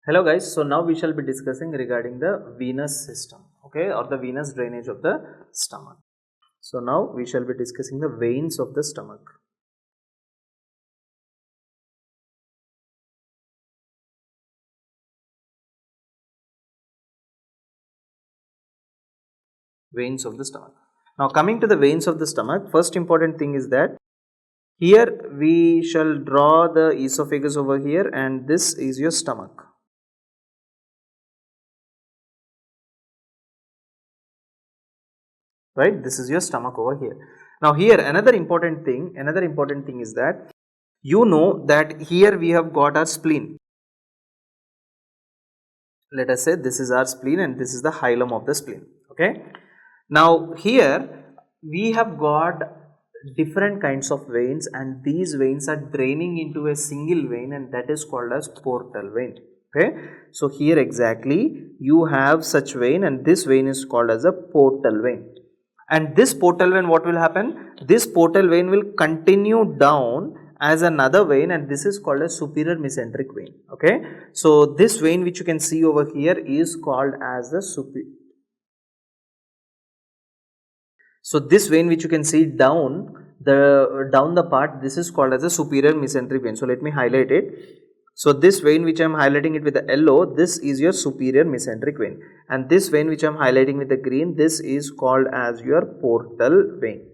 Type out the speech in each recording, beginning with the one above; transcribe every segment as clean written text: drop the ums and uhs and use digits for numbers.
Hello guys, so now we shall be discussing regarding the venous system, okay, or the venous drainage of the stomach. So now we shall be discussing the veins of the stomach. Veins of the stomach. Now coming to the veins of the stomach, first important thing is that here we shall draw the esophagus over here and this is your stomach. Right, this is your stomach over here. Now here another important thing is that you know that here we have got our spleen. Let us say this is our spleen and this is the hilum of the spleen, okay. Now here we have got different kinds of veins and these veins are draining into a single vein and that is called as portal vein, okay. So here exactly you have such vein and this vein is called as a portal vein. And this portal vein, what will happen? This portal vein will continue down as another vein and this is called a superior mesenteric vein, okay. So this vein which you can see over here is called as the superior. So this vein which you can see down the part, this is called as a superior mesenteric vein. So let me highlight it. So this vein which I am highlighting it with the yellow, this is your superior mesenteric vein, and this vein which I am highlighting with the green, this is called as your portal vein,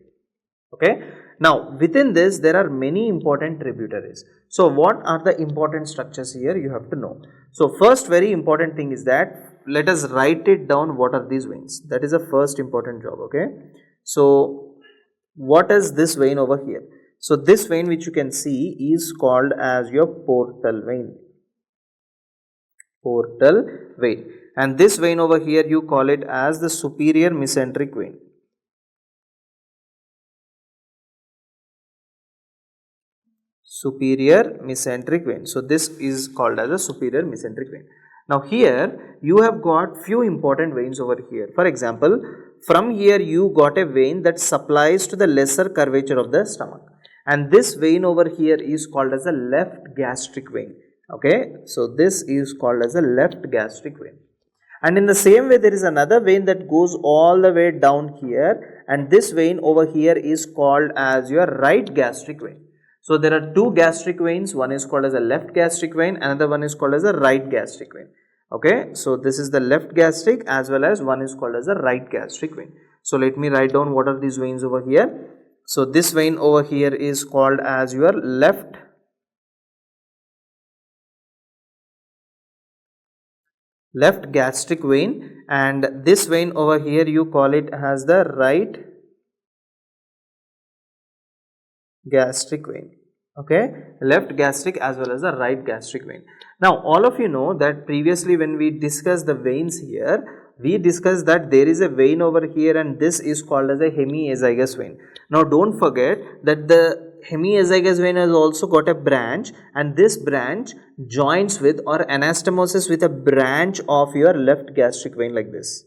okay. Now within this there are many important tributaries. So what are the important structures here you have to know. So first very important thing is that let us write it down, what are these veins, that is the first important job, okay. So what is this vein over here? So this vein which you can see is called as your portal vein, and this vein over here you call it as the superior mesenteric vein. Superior mesenteric vein. So this is called as a superior mesenteric vein. Now here you have got few important veins over here. For example, from here you got a vein that supplies to the lesser curvature of the stomach, and this vein over here is called as a left gastric vein, okay. So this is called as a left gastric vein. And in the same way there is another vein that goes all the way down here, and this vein over here is called as your right gastric vein. So there are two gastric veins, one is called as a left gastric vein, another one is called as a right gastric vein, okay. So this is the left gastric as well as one is called as a right gastric vein. So let me write down what are these veins over here. So this vein over here is called as your left gastric vein, and this vein over here you call it as the right gastric vein, okay. Left gastric as well as the right gastric vein. Now all of you know that previously when we discussed the veins here, we discussed that there is a vein over here and this is called as a hemiazygous vein. Now don't forget that the hemiazygous vein has also got a branch, and this branch joins with or anastomoses with a branch of your left gastric vein like this,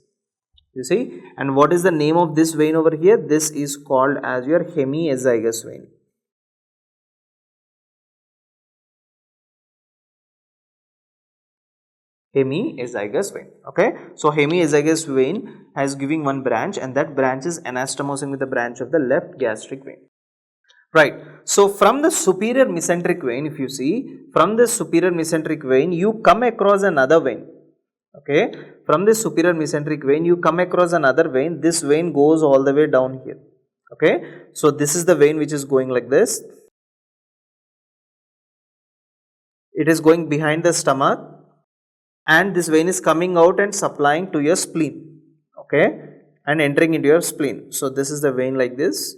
you see. And what is the name of this vein over here? This is called as your hemiazygous vein. Hemiazygous vein, okay. So hemiazygous vein has giving one branch and that branch is anastomosing with the branch of the left gastric vein, right. So from the superior mesenteric vein, if you see, from this superior mesenteric vein you come across another vein, okay. From this superior mesenteric vein you come across another vein. This vein goes all the way down here, okay. So this is the vein which is going like this, it is going behind the stomach, and this vein is coming out and supplying to your spleen, okay, and entering into your spleen. So this is the vein like this,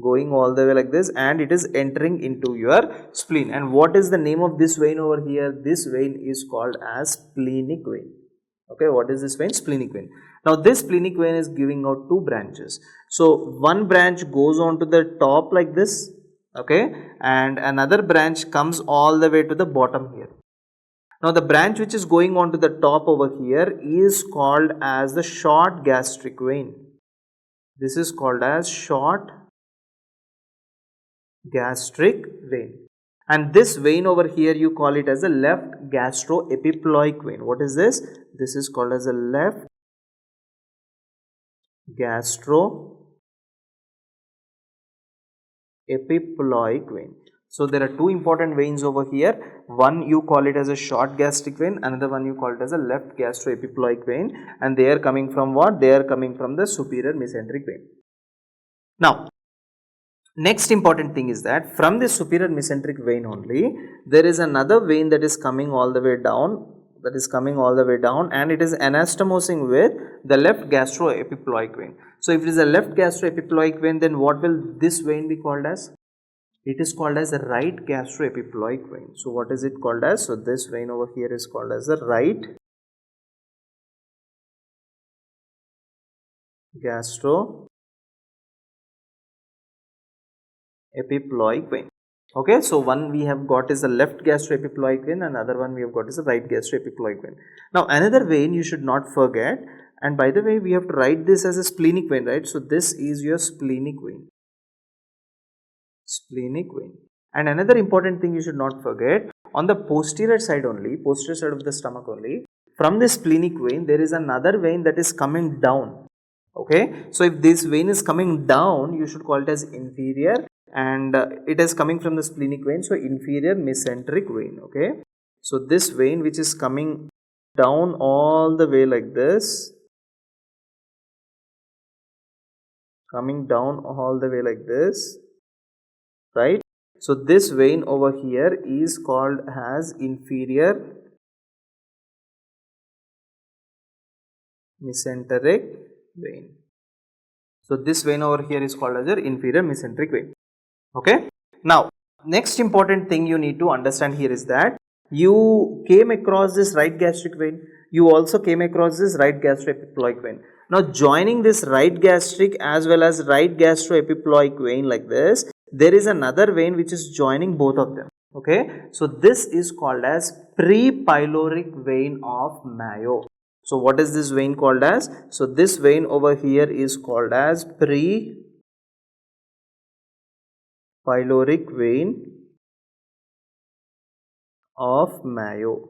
going all the way like this, and it is entering into your spleen. And what is the name of this vein over here? This vein is called as splenic vein, okay. What is this vein? Splenic vein. Now this splenic vein is giving out two branches. So one branch goes on to the top like this, okay, and another branch comes all the way to the bottom here. Now the branch which is going on to the top over here is called as the short gastric vein. This is called as short gastric vein. And this vein over here, you call it as a left gastroepiploic vein. What is this? This is called as a left gastroepiploic vein. So there are two important veins over here. One you call it as a short gastric vein, another one you call it as a left gastroepiploic vein, and they are coming from what? They are coming from the superior mesenteric vein. Now, next important thing is that from this superior mesenteric vein only, there is another vein that is coming all the way down, and it is anastomosing with the left gastroepiploic vein. So if it is a left gastroepiploic vein, then what will this vein be called as? It is called as the right gastroepiploic vein. So what is it called as? So this vein over here is called as the right gastroepiploic vein. Okay, so one we have got is the left gastroepiploic vein, and another one we have got is the right gastroepiploic vein. Now another vein you should not forget, and by the way we have to write this as a splenic vein, right? So this is your splenic vein. And another important thing you should not forget, on the posterior side of the stomach only, from this splenic vein there is another vein that is coming down. Okay, so if this vein is coming down, you should call it as inferior, and it is coming from the splenic vein, so inferior mesenteric vein. Okay, so this vein which is coming down all the way like this, right? So this vein over here is called as inferior mesenteric vein. So this vein over here is called as your inferior mesenteric vein. Okay. Now next important thing you need to understand here is that you came across this right gastric vein, you also came across this right gastroepiploic vein. Now joining this right gastric as well as right gastroepiploic vein like this, there is another vein which is joining both of them. Okay, so this is called as pre-pyloric vein of Mayo. So what is this vein called as? So this vein over here is called as pre-pyloric vein of Mayo.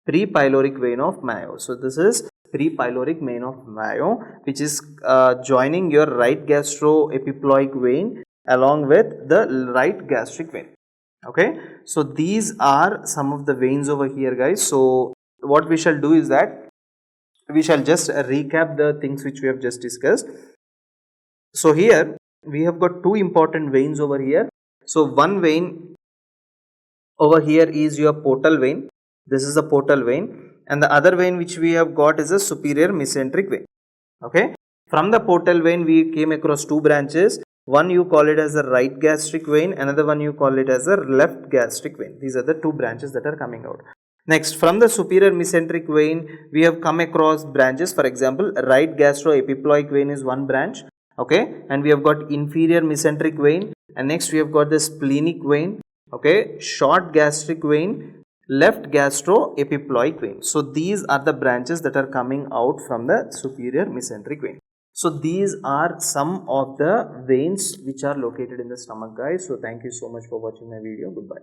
Pre-pyloric vein of Mayo. So this is pre-pyloric vein of Mayo, which is joining your right gastroepiploic vein along with the right gastric vein. Okay, so these are some of the veins over here, guys. So what we shall do is that we shall just recap the things which we have just discussed. So here we have got two important veins over here. So one vein over here is your portal vein. This is the portal vein, and the other vein which we have got is a superior mesenteric vein. Okay, from the portal vein we came across two branches. One you call it as the right gastric vein, another one you call it as a left gastric vein. These are the two branches that are coming out. Next, from the superior mesenteric vein we have come across branches. For example, right gastroepiploic vein is one branch. Okay, and we have got inferior mesenteric vein, and next we have got the splenic vein. Okay, short gastric vein, left gastroepiploic vein. So these are the branches that are coming out from the superior mesenteric vein. So these are some of the veins which are located in the stomach, guys. So thank you so much for watching my video. Goodbye.